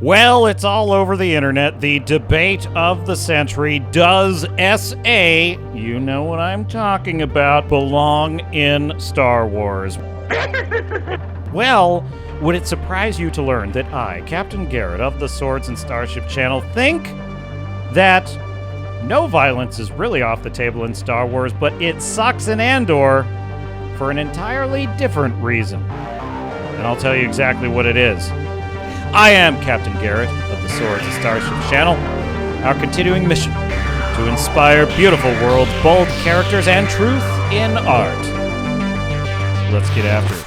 Well, it's all over the internet. The debate of the century. Does S.A., you know what I'm talking about, belong in Star Wars? Well, would it surprise you to learn that I, Captain Garrett of the Swords and Starship channel, think that no violence is really off the table in Star Wars, but it sucks in Andor for an entirely different reason. And I'll tell you exactly what it is. I am Captain Garrett of the Swords and Starship channel. Our continuing mission to inspire beautiful worlds, bold characters, and truth in art. Let's get after it.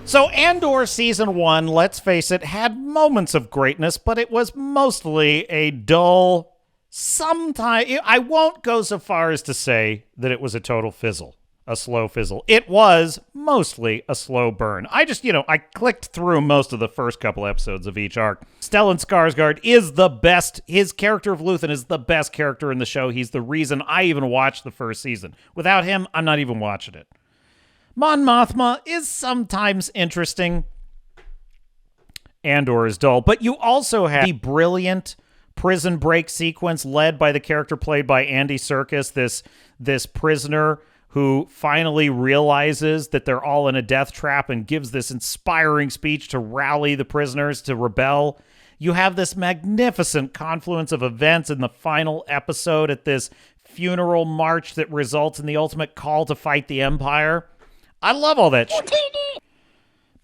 So Andor Season 1, let's face it, had moments of greatness, but it was mostly a dull, I won't go so far as to say that it was a total fizzle, a slow fizzle. It was mostly a slow burn. I clicked through most of the first couple episodes of each arc. Stellan Skarsgård is the best. His character of Luthen is the best character in the show. He's the reason I even watched the first season. Without him, I'm not even watching it. Mon Mothma is sometimes interesting. Andor is dull. But you also have the brilliant prison break sequence led by the character played by Andy Serkis, this prisoner who finally realizes that they're all in a death trap and gives this inspiring speech to rally the prisoners to rebel. You have this magnificent confluence of events in the final episode at this funeral march that results in the ultimate call to fight the Empire. I love all that shit.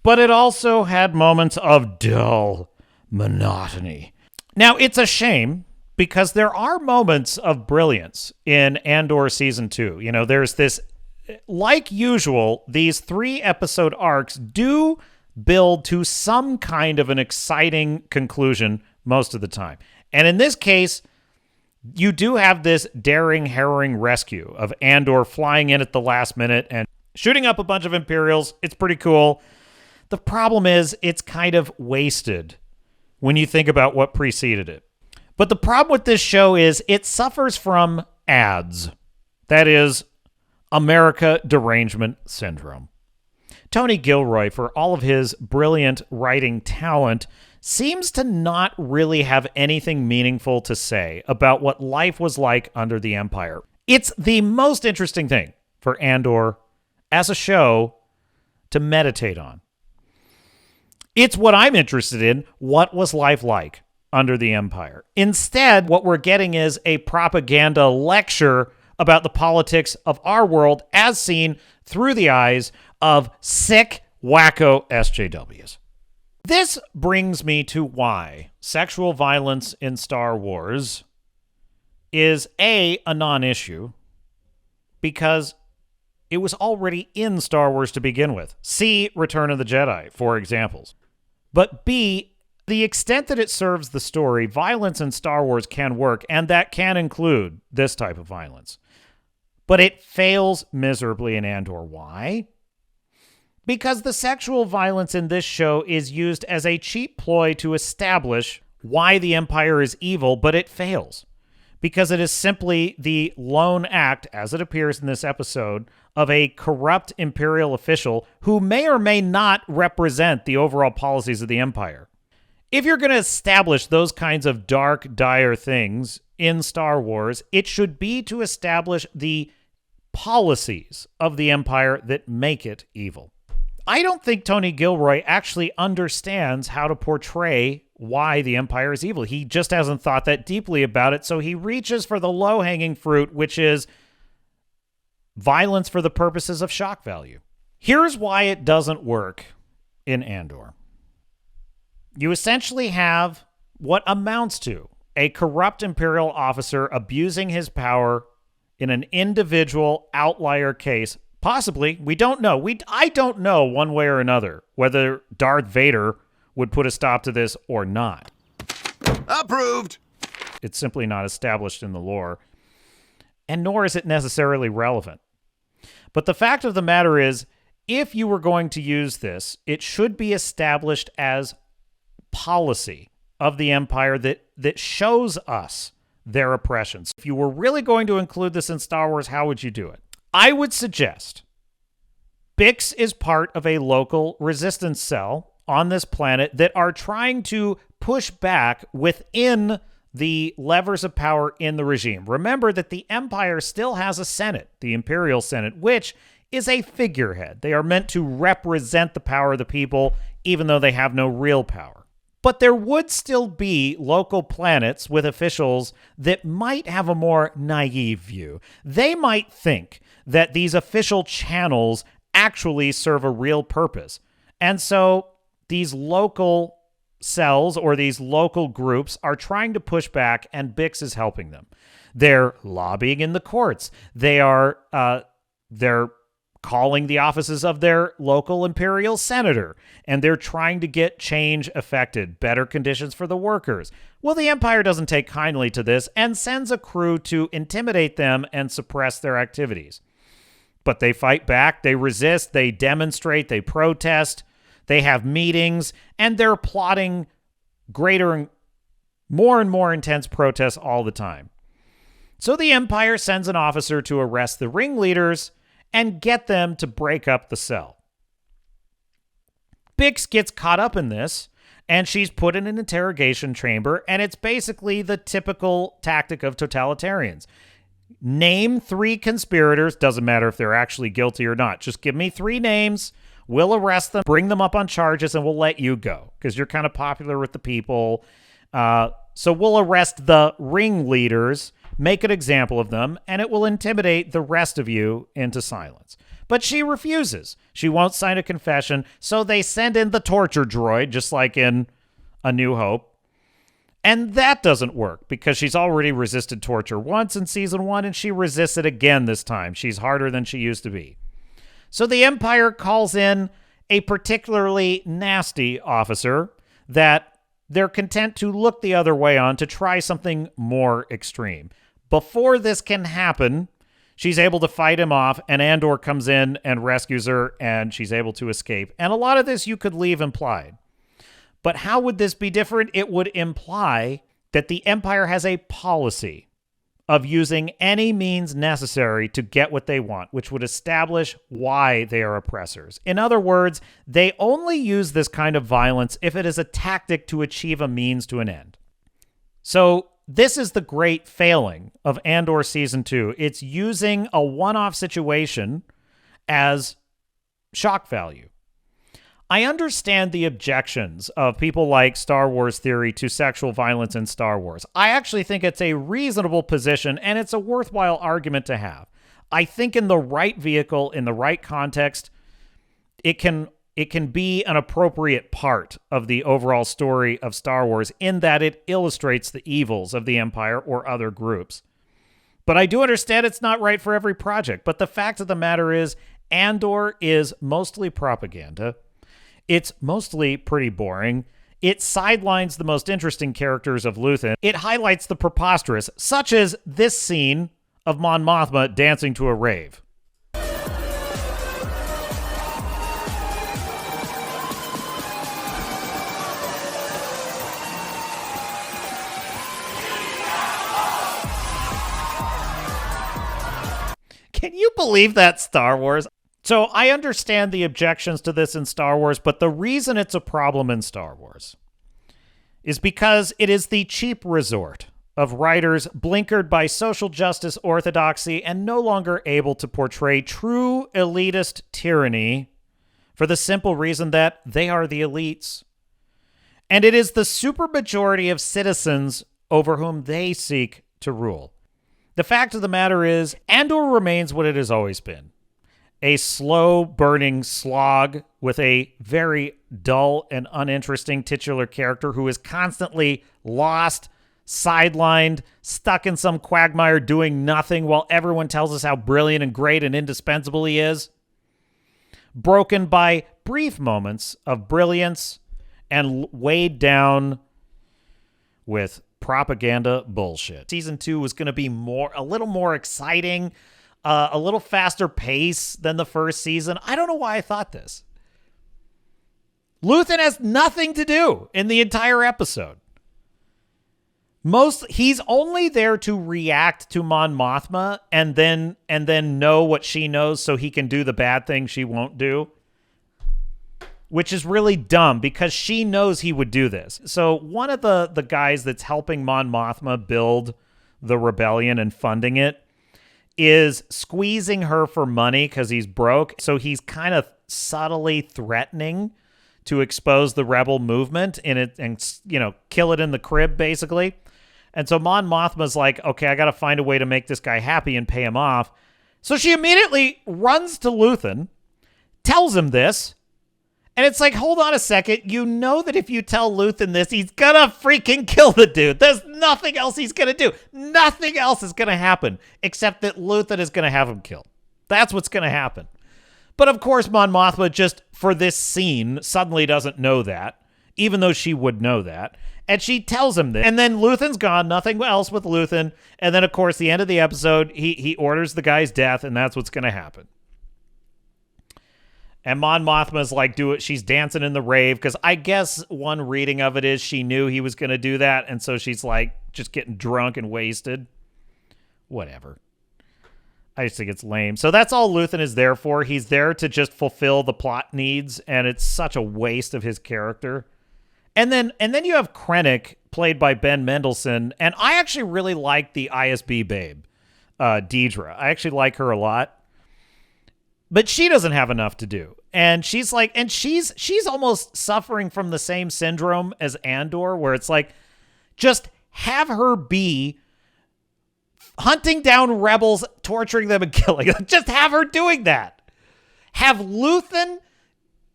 But it also had moments of dull monotony. Now, it's a shame because there are moments of brilliance in Andor Season 2. You know, there's this, like usual, these 3-episode arcs do build to some kind of an exciting conclusion most of the time. And in this case, you do have this daring, harrowing rescue of Andor flying in at the last minute and shooting up a bunch of Imperials. It's pretty cool. The problem is it's kind of wasted when you think about what preceded it. But the problem with this show is it suffers from ads. That is, America derangement syndrome. Tony Gilroy, for all of his brilliant writing talent, seems to not really have anything meaningful to say about what life was like under the Empire. It's the most interesting thing for Andor as a show to meditate on. It's what I'm interested in. What was life like under the Empire? Instead, what we're getting is a propaganda lecture about the politics of our world as seen through the eyes of sick, wacko SJWs. This brings me to why sexual violence in Star Wars is a non-issue, because it was already in Star Wars to begin with. See Return of the Jedi, for examples. But B, the extent that it serves the story, violence in Star Wars can work, and that can include this type of violence. But it fails miserably in Andor. Why? Because the sexual violence in this show is used as a cheap ploy to establish why the Empire is evil, but it fails. Because it is simply the lone act, as it appears in this episode, of a corrupt Imperial official who may or may not represent the overall policies of the Empire. If you're going to establish those kinds of dark, dire things in Star Wars, it should be to establish the policies of the Empire that make it evil. I don't think Tony Gilroy actually understands how to portray why the Empire is evil. He just hasn't thought that deeply about it, so he reaches for the low-hanging fruit, which is violence for the purposes of shock value. Here's why it doesn't work in Andor. You essentially have what amounts to a corrupt Imperial officer abusing his power in an individual outlier case. Possibly. We don't know. I don't know one way or another whether Darth Vader would put a stop to this or not. Approved! It's simply not established in the lore, and nor is it necessarily relevant. But the fact of the matter is, If you were going to use this, it should be established as policy of the Empire that shows us their oppressions. If you were really going to include this in Star Wars, how would you do it? I would suggest Bix is part of a local resistance cell on this planet that are trying to push back within the levers of power in the regime. Remember that the Empire still has a Senate, the Imperial Senate, which is a figurehead. They are meant to represent the power of the people, even though they have no real power. But there would still be local planets with officials that might have a more naive view. They might think that these official channels actually serve a real purpose. And so these local cells or these local groups are trying to push back, and Bix is helping them. They're lobbying in the courts. They're calling the offices of their local imperial senator, and they're trying to get change effected, better conditions for the workers. Well, the Empire doesn't take kindly to this and sends a crew to intimidate them and suppress their activities. But they fight back, they resist, they demonstrate, they protest, they have meetings, and they're plotting greater and more intense protests all the time. So the Empire sends an officer to arrest the ringleaders and get them to break up the cell. Bix gets caught up in this, and she's put in an interrogation chamber, and it's basically the typical tactic of totalitarians. Name 3 conspirators, doesn't matter if they're actually guilty or not. Just give me 3 names, we'll arrest them, bring them up on charges, and we'll let you go, because you're kind of popular with the people. So we'll arrest the ringleaders, make an example of them, and it will intimidate the rest of you into silence. But she refuses. She won't sign a confession, so they send in the torture droid, just like in A New Hope. And that doesn't work, because she's already resisted torture once in Season 1, and she resists it again this time. She's harder than she used to be. So the Empire calls in a particularly nasty officer that they're content to look the other way on to try something more extreme. Before this can happen, she's able to fight him off, and Andor comes in and rescues her, and she's able to escape. And a lot of this you could leave implied. But how would this be different? It would imply that the Empire has a policy of using any means necessary to get what they want, which would establish why they are oppressors. In other words, they only use this kind of violence if it is a tactic to achieve a means to an end. So this is the great failing of Andor Season 2. It's using a one-off situation as shock value. I understand the objections of people like Star Wars Theory to sexual violence in Star Wars. I actually think it's a reasonable position, and it's a worthwhile argument to have. I think in the right vehicle, in the right context, it can be an appropriate part of the overall story of Star Wars in that it illustrates the evils of the Empire or other groups. But I do understand it's not right for every project. But the fact of the matter is, Andor is mostly propaganda. It's mostly pretty boring. It sidelines the most interesting characters of Luthen. It highlights the preposterous, such as this scene of Mon Mothma dancing to a rave. Can you believe that, Star Wars? So I understand the objections to this in Star Wars, but the reason it's a problem in Star Wars is because it is the cheap resort of writers blinkered by social justice orthodoxy and no longer able to portray true elitist tyranny for the simple reason that they are the elites. And it is the supermajority of citizens over whom they seek to rule. The fact of the matter is, Andor remains what it has always been. A slow-burning slog with a very dull and uninteresting titular character who is constantly lost, sidelined, stuck in some quagmire doing nothing while everyone tells us how brilliant and great and indispensable he is. Broken by brief moments of brilliance and weighed down with propaganda bullshit. Season 2 was going to be a little more exciting, a little faster pace than the first season. I don't know why I thought this. Luthen has nothing to do in the entire episode. He's only there to react to Mon Mothma and then know what she knows so he can do the bad thing she won't do. Which is really dumb because she knows he would do this. So one of the guys that's helping Mon Mothma build the rebellion and funding it is squeezing her for money because he's broke. So he's kind of subtly threatening to expose the rebel movement in it and, kill it in the crib, basically. And so Mon Mothma's like, okay, I got to find a way to make this guy happy and pay him off. So she immediately runs to Luthen, tells him this, and it's like, hold on a second. You know that if you tell Luthen this, he's gonna freaking kill the dude. There's nothing else he's gonna do. Nothing else is gonna happen except that Luthen is gonna have him killed. That's what's gonna happen. But of course, Mon Mothma just, for this scene, suddenly doesn't know that, even though she would know that. And she tells him this. And then Luthen's gone, nothing else with Luthen. And then, of course, the end of the episode, he orders the guy's death, and that's what's gonna happen. And Mon Mothma's like, do it. She's dancing in the rave because I guess one reading of it is she knew he was going to do that. And so she's like just getting drunk and wasted. Whatever. I just think it's lame. So that's all Luthen is there for. He's there to just fulfill the plot needs. And it's such a waste of his character. And then you have Krennic, played by Ben Mendelsohn. And I actually really like the ISB babe, Deidre. I actually like her a lot. But she doesn't have enough to do. And she's like, and she's almost suffering from the same syndrome as Andor, where it's like, just have her be hunting down rebels, torturing them and killing them. Just have her doing that. Have Luthen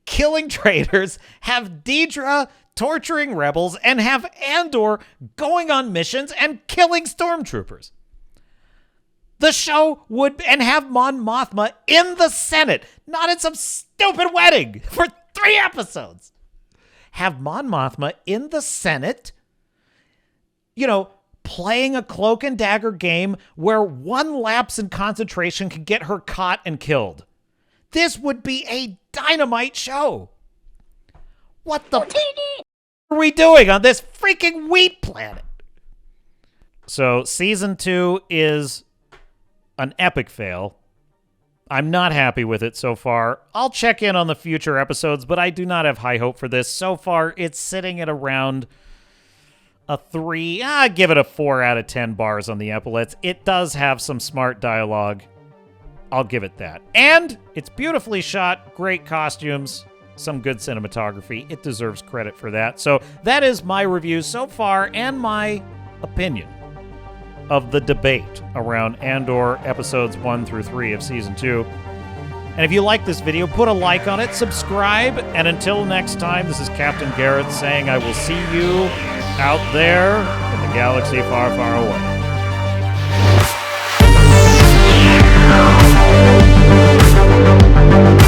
killing traitors, have Deidre torturing rebels, and have Andor going on missions and killing stormtroopers. The show would, and have Mon Mothma in the Senate, not in some stupid wedding for 3 episodes. Have Mon Mothma in the Senate, playing a cloak and dagger game where one lapse in concentration can get her caught and killed. This would be a dynamite show. What the are we doing on this freaking wheat planet? So season 2 is an epic fail. I'm not happy with it so far. I'll check in on the future episodes, but I do not have high hope for this. So far, it's sitting at around a 3. I give it a 4 out of 10 bars on the epaulets. It does have some smart dialogue. I'll give it that. And it's beautifully shot, great costumes, some good cinematography. It deserves credit for that. So that is my review so far and my opinion of the debate around Andor episodes 1 through 3 of season 2. And if you like this video, put a like on it, subscribe, and until next time, this is Captain Garrett saying I will see you out there in the galaxy far, far away.